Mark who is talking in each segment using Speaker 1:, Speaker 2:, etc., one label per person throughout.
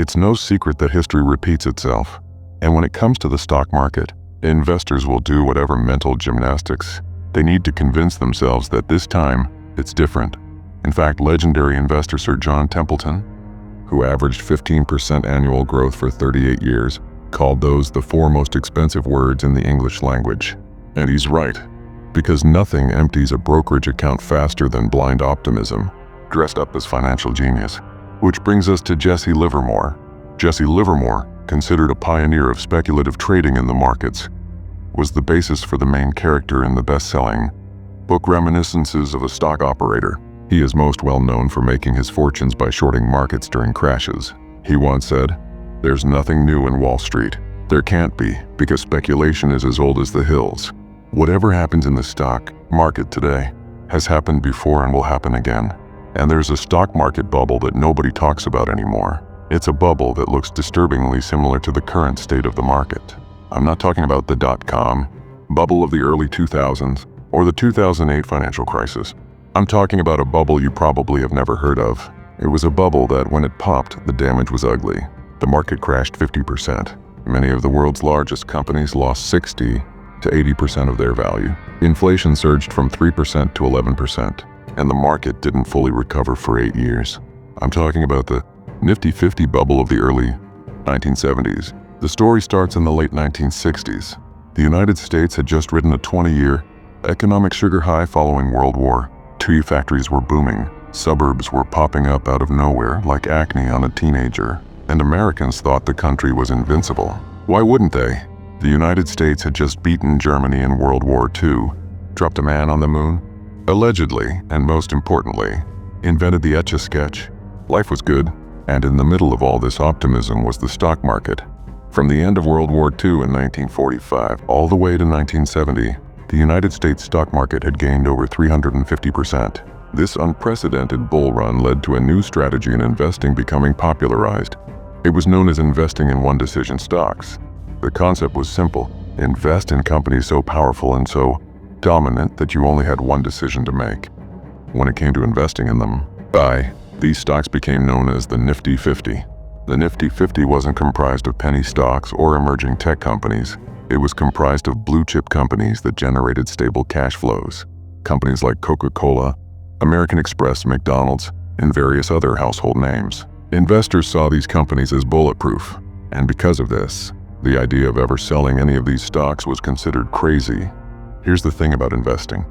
Speaker 1: It's no secret that history repeats itself. And when it comes to the stock market, investors will do whatever mental gymnastics they need to convince themselves that this time, it's different. In fact, legendary investor Sir John Templeton, who averaged 15% annual growth for 38 years, called those the four most expensive words in the English language. And he's right, because nothing empties a brokerage account faster than blind optimism, dressed up as financial genius. Which brings us to Jesse Livermore. Jesse Livermore, considered a pioneer of speculative trading in the markets, was the basis for the main character in the best-selling book Reminiscences of a Stock Operator. He is most well known for making his fortunes by shorting markets during crashes. He once said, "There's nothing new in Wall Street. There can't be, because speculation is as old as the hills. Whatever happens in the stock market today has happened before and will happen again. And there's a stock market bubble that nobody talks about anymore. It's a bubble that looks disturbingly similar to the current state of the market." I'm not talking about the dot-com bubble of the early 2000s or the 2008 financial crisis. I'm talking about a bubble you probably have never heard of. It was a bubble that when it popped, the damage was ugly. The market crashed 50%. Many of the world's largest companies lost 60 to 80% of their value. Inflation surged from 3% to 11%, and the market didn't fully recover for 8 years. I'm talking about the Nifty 50 bubble of the early 1970s. The story starts in the late 1960s. The United States had just ridden a 20-year economic sugar high following World War II. Factories were booming. Suburbs were popping up out of nowhere like acne on a teenager. And Americans thought the country was invincible. Why wouldn't they? The United States had just beaten Germany in World War II, dropped a man on the moon, allegedly, and most importantly, invented the Etch-a-Sketch. Life was good, and in the middle of all this optimism was the stock market. From the end of World War II in 1945 all the way to 1970, the United States stock market had gained over 350%. This unprecedented bull run led to a new strategy in investing becoming popularized. It was known as investing in one-decision stocks. The concept was simple: invest in companies so powerful and so dominant that you only had one decision to make. When it came to investing in them, these stocks became known as the Nifty 50. The Nifty 50 wasn't comprised of penny stocks or emerging tech companies. It was comprised of blue-chip companies that generated stable cash flows. Companies like Coca-Cola, American Express, McDonald's, and various other household names. Investors saw these companies as bulletproof, and because of this, the idea of ever selling any of these stocks was considered crazy. Here's the thing about investing.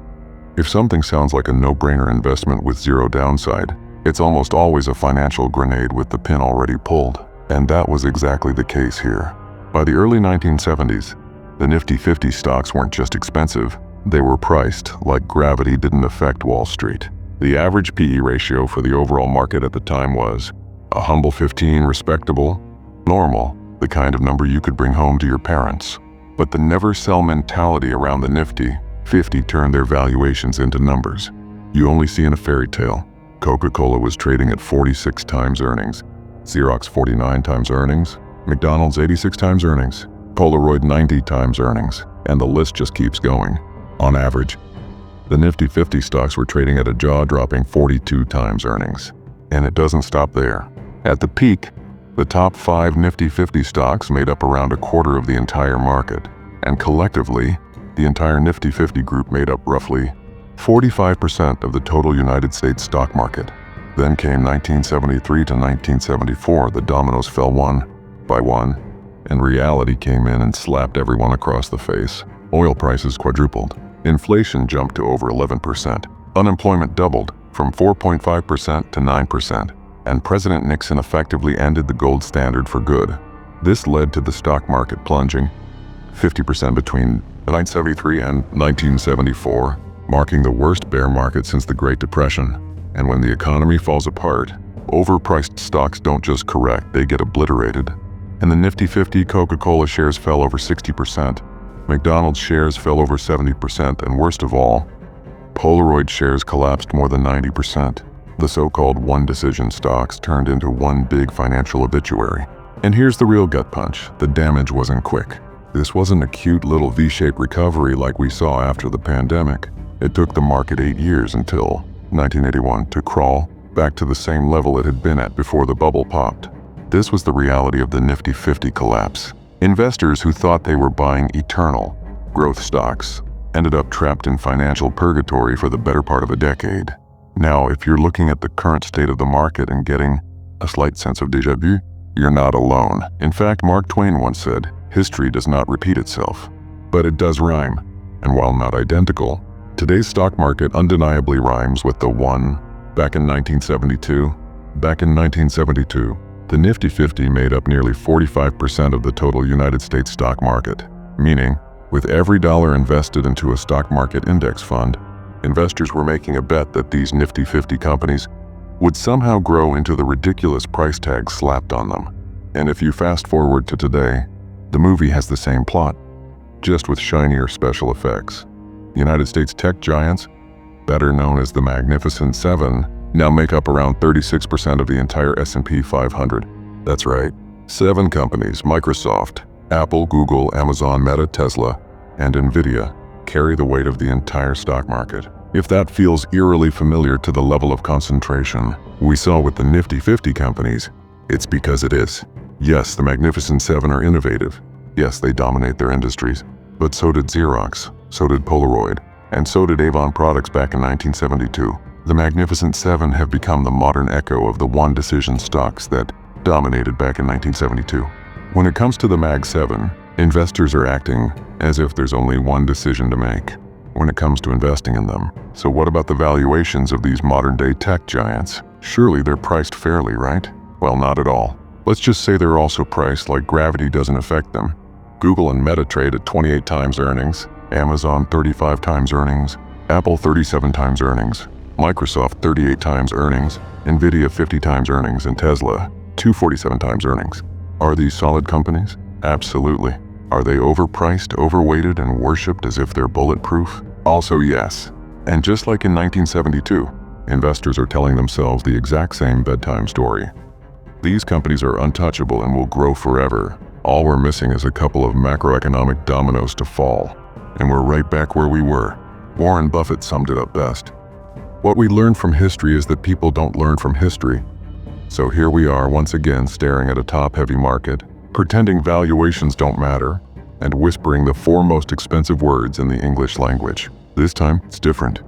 Speaker 1: If something sounds like a no-brainer investment with zero downside, it's almost always a financial grenade with the pin already pulled. And that was exactly the case here. By the early 1970s, the Nifty 50 stocks weren't just expensive, they were priced like gravity didn't affect Wall Street. The average PE ratio for the overall market at the time was a humble 15, respectable, normal, the kind of number you could bring home to your parents. But the never-sell mentality around the Nifty 50 turned their valuations into numbers you only see in a fairy tale. Coca-Cola was trading at 46 times earnings, Xerox 49 times earnings, McDonald's 86 times earnings, Polaroid 90 times earnings, and the list just keeps going. On average, the Nifty 50 stocks were trading at a jaw-dropping 42 times earnings. And it doesn't stop there. At the peak, the top 5 Nifty 50 stocks made up around a quarter of the entire market, and collectively, the entire Nifty 50 group made up roughly 45% of the total United States stock market. Then came 1973 to 1974. The dominoes fell one by one, and reality came in and slapped everyone across the face. Oil prices quadrupled. Inflation jumped to over 11%. Unemployment doubled from 4.5% to 9%. And President Nixon effectively ended the gold standard for good. This led to the stock market plunging 50% between 1973 and 1974, marking the worst bear market since the Great Depression. And when the economy falls apart, overpriced stocks don't just correct, they get obliterated. And the Nifty 50 Coca-Cola shares fell over 60%, McDonald's shares fell over 70%, and worst of all, Polaroid shares collapsed more than 90%. The so-called one-decision stocks turned into one big financial obituary. And here's the real gut punch: the damage wasn't quick. This wasn't a cute little V-shaped recovery like we saw after the pandemic. It took the market 8 years until 1981 to crawl back to the same level it had been at before the bubble popped. This was the reality of the Nifty 50 collapse. Investors who thought they were buying eternal growth stocks ended up trapped in financial purgatory for the better part of a decade. Now, if you're looking at the current state of the market and getting a slight sense of déjà vu, you're not alone. In fact, Mark Twain once said, "History does not repeat itself, but it does rhyme." And while not identical, today's stock market undeniably rhymes with the one back in 1972. Back in 1972, the Nifty 50 made up nearly 45% of the total United States stock market, meaning, with every dollar invested into a stock market index fund, investors were making a bet that these Nifty 50 companies would somehow grow into the ridiculous price tag slapped on them. And if you fast forward to today, the movie has the same plot, just with shinier special effects. United States tech giants, better known as the Magnificent Seven, now make up around 36% of the entire S&P 500. That's right, 7 companies, Microsoft, Apple, Google, Amazon, Meta, Tesla, and Nvidia, carry the weight of the entire stock market. If that feels eerily familiar to the level of concentration we saw with the Nifty 50 companies, it's because it is. Yes, the Magnificent Seven are innovative. Yes, they dominate their industries. But so did Xerox, so did Polaroid, and so did Avon Products back in 1972. The Magnificent Seven have become the modern echo of the one-decision stocks that dominated back in 1972. When it comes to the Mag 7, investors are acting as if there's only one decision to make when it comes to investing in them. So what about the valuations of these modern-day tech giants? Surely they're priced fairly, right? Well, not at all. Let's just say they're also priced like gravity doesn't affect them. Google and Meta trade at 28 times earnings, Amazon 35 times earnings, Apple 37 times earnings, Microsoft 38 times earnings, Nvidia 50 times earnings, and Tesla 247 times earnings. Are these solid companies? Absolutely. Are they overpriced, overweighted, and worshipped as if they're bulletproof? Also yes. And just like in 1972, investors are telling themselves the exact same bedtime story. These companies are untouchable and will grow forever. All we're missing is a couple of macroeconomic dominoes to fall. And we're right back where we were. Warren Buffett summed it up best. What we learn from history is that people don't learn from history. So here we are once again staring at a top-heavy market, pretending valuations don't matter, and whispering the 4 most expensive words in the English language. This time, it's different.